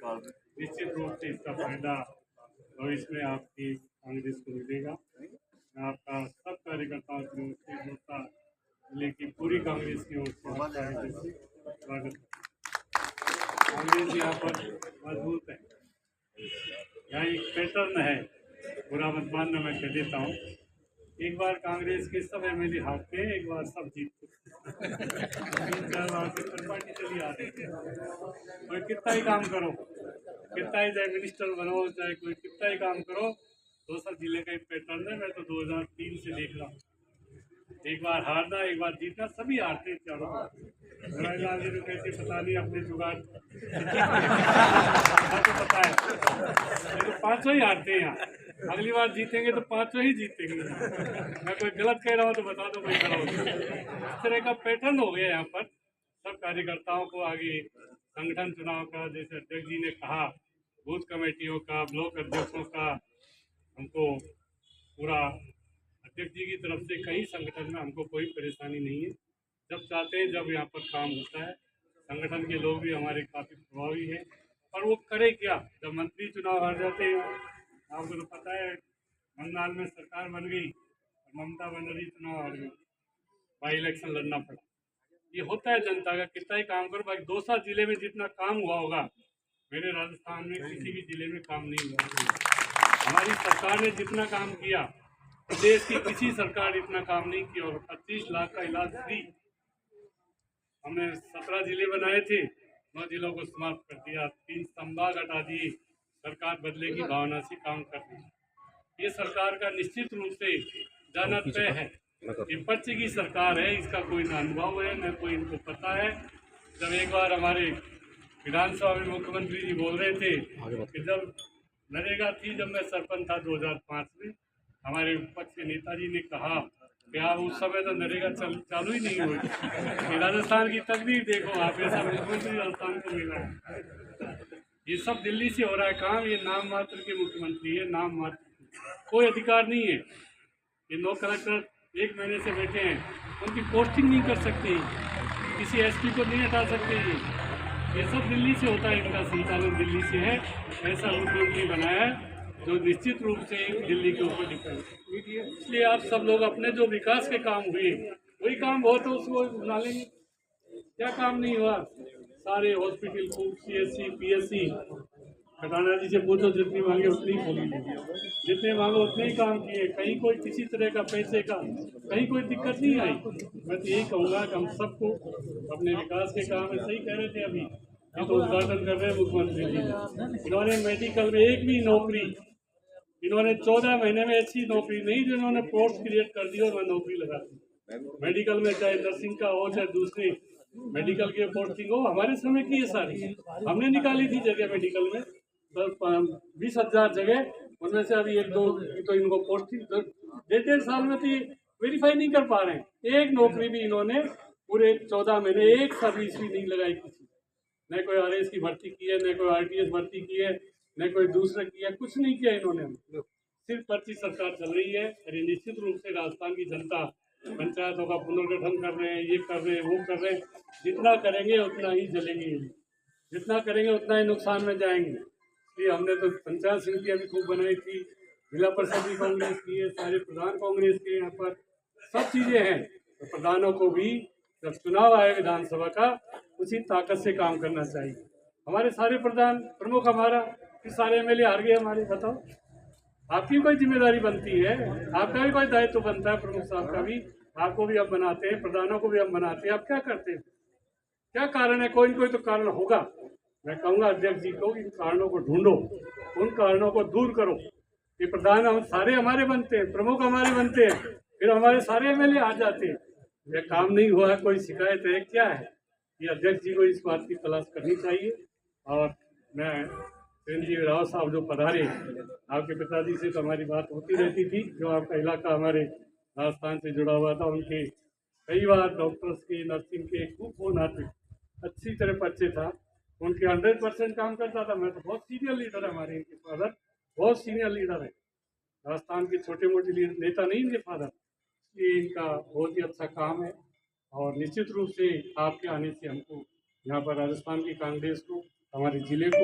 निश्चित रूप से इसका फायदा भविष्य में आपकी कांग्रेस को मिलेगा। मैं आपका सब कार्यकर्ताओं की ओर से जोता जिले की पूरी कांग्रेस की ओर से स्वागत। कांग्रेस यहाँ पर मजबूत है, यहाँ एक पैटर्न है, बुरा मत मानना मैं कह देता हूँ। एक बार कांग्रेस के सब एमएलए हारते हैं, एक बार सब जीतते हैं। 3-4 बार से पार्टी चली आती है। कोई कितना ही काम करो, कितना ही चाहे मिनिस्टर बनो, चाहे कोई कितना ही काम करो, दोसर जिले का एक पैटर्न है। मैं तो 2003 से देख रहा हूँ, एक बार हारना एक बार जीतना, सभी हारते चारों। लाल जी को कहते पता नहीं अपने जुगाड़ तो पता है, तो 5 ही हारते हैं यहाँ। अगली बार जीतेंगे तो 5 ही जीतेंगे। मैं कोई गलत कह रहा हूँ तो बता दो कोई गलत। इस तरह का पैटर्न हो गया यहाँ पर। सब कार्यकर्ताओं को आगे संगठन चुनाव का, जैसे अध्यक्ष जी ने कहा, बूथ कमेटियों का, ब्लॉक अध्यक्षों का, हमको पूरा अध्यक्ष जी की तरफ से कहीं संगठन में हमको कोई परेशानी नहीं है। जब चाहते हैं जब यहाँ पर काम होता है। संगठन के लोग भी हमारे काफ़ी प्रभावी हैं, पर वो करे क्या जब मंत्री चुनाव हार जाते हैं। आपको तो पता है, बंगाल में सरकार बन गई, ममता बनर्जी चुनाव हार गई, बाई इलेक्शन लड़ना पड़ा। ये होता है जनता का, कितना ही काम करो। भाई 2 जिले में जितना काम हुआ होगा, मेरे राजस्थान में किसी भी जिले में काम नहीं हुआ। हमारी सरकार ने जितना काम किया, देश की किसी सरकार इतना काम नहीं किया। और 25 लाख का इलाज फ्री हमने 17 जिले बनाए थे, 9 जिलों को समाप्त कर दिया, 3 संभाग हटा दिए। सरकार बदले की भावना से काम कर रही है। ये सरकार का निश्चित रूप से जाना तय है। विपक्ष की सरकार है, इसका कोई ना अनुभव है न कोई इनको पता है। जब एक बार हमारे विधानसभा में मुख्यमंत्री जी बोल रहे थे कि जब नरेगा थी, जब मैं सरपंच था 2005 में, हमारे विपक्ष के नेताजी ने कहा कि आप उस समय तो नरेगा चालू ही नहीं हुई। राजस्थान की तकदीर देखो, आप ऐसा मुख्यमंत्री राजस्थान को मिला है। ये सब दिल्ली से हो रहा है काम। ये नाम मात्र के मुख्यमंत्री है, नाम मात्र, कोई अधिकार नहीं है। ये 9 कलेक्टर 1 महीने से बैठे हैं, उनकी पोस्टिंग नहीं कर सकते, किसी एसपी को नहीं हटा सकते। ये सब दिल्ली से होता है, इनका संचालन दिल्ली से है। ऐसा मुख्यमंत्री बनाया है जो निश्चित रूप से दिल्ली के ऊपर डिपेंड है। इसलिए आप सब लोग अपने जो विकास के काम हुए, वही काम हो तो उसको बना लेंगे। क्या काम नहीं हुआ? सारे हॉस्पिटल को, सीएससी, पीएससी, खटाना जी से पूछो, जितनी मांगे उतनी खोली, जितने मांगो उतने ही काम किए। कहीं कोई किसी तरह का पैसे का कहीं कोई दिक्कत नहीं आई। मैं तो यही कहूँगा कि हम सबको अपने विकास के काम में, सही कह रहे थे अभी, ये तो उद्घाटन कर रहे हैं मुख्यमंत्री जी। इन्होंने मेडिकल में एक भी नौकरी, इन्होंने 14 महीने में ऐसी नौकरी नहीं जो इन्होंने पोस्ट क्रिएट कर दी और मैं नौकरी लगा दी। मेडिकल में चाहे नर्सिंग का हो, चाहे दूसरी मेडिकल की पोस्टिंग हो, हमारे समय की ये सारी हमने निकाली थी जगह मेडिकल में। 20,000 जगह, उनमें से अभी 1-2 तो इनको पोस्टिंग 1.5 साल में तो ये वेरीफाई नहीं कर पा रहे हैं। एक नौकरी भी इन्होंने पूरे 14 महीने, एक सर्विस भी नहीं लगाई किसी, न कोई आरएस की भर्ती की है, न कोई आरटीएस भर्ती की है, न कोई दूसरा किया, कुछ नहीं किया इन्होंने। सिर्फ पर्ची सरकार चल रही है। और ये निश्चित रूप से राजस्थान की जनता पंचायतों का पुनर्गठन कर रहे हैं, ये कर रहे हैं, वो कर रहे हैं। जितना करेंगे उतना ही जलेंगे, जितना करेंगे उतना ही नुकसान में जाएंगे। इसलिए हमने तो पंचायत समितियाँ भी खूब बनाई थी, जिला परिषद भी कांग्रेस की है, सारे प्रधान कांग्रेस के, यहाँ पर सब चीज़ें हैं। तो प्रधानों को भी जब चुनाव आए विधानसभा का, उसी ताकत से काम करना चाहिए। हमारे सारे प्रधान प्रमुख, हमारा सारे एमएलए हार गए हमारे, बताओ। आपकी कोई जिम्मेदारी बनती है, आपका भी कोई दायित्व बनता है, प्रमुख साहब का भी। आपको भी हम बनाते हैं, प्रधानों को भी हम बनाते हैं। आप क्या करते हैं? क्या कारण है? कोई न कोई तो कारण होगा। मैं कहूँगा अध्यक्ष जी को, इन कारणों को ढूंढो, उन कारणों को दूर करो। ये प्रधान हम सारे हमारे बनते हैं, प्रमुख हमारे बनते हैं, फिर हमारे सारे एमएलए आ जाते हैं। यह काम नहीं हुआ है, कोई शिकायत है, क्या है? ये अध्यक्ष जी को इस बात की तलाश करनी चाहिए। और मैं जी राव साहब जो पधारे, आपके पिताजी से तो हमारी बात होती रहती थी, जो आपका इलाका हमारे राजस्थान से जुड़ा हुआ था। उनके कई बार डॉक्टर्स के, नर्सिंग के खूब फोन आते, अच्छी तरह परिचय था उनके, 100% काम करता था। मैं तो बहुत सीनियर लीडर है हमारे, इनके फादर बहुत सीनियर लीडर है, राजस्थान के छोटे मोटे नेता नहीं इनके फादर। ये इनका बहुत ही अच्छा काम है। और निश्चित रूप से आपके आने से हमको यहाँ पर राजस्थान की कांग्रेस को, हमारे जिले को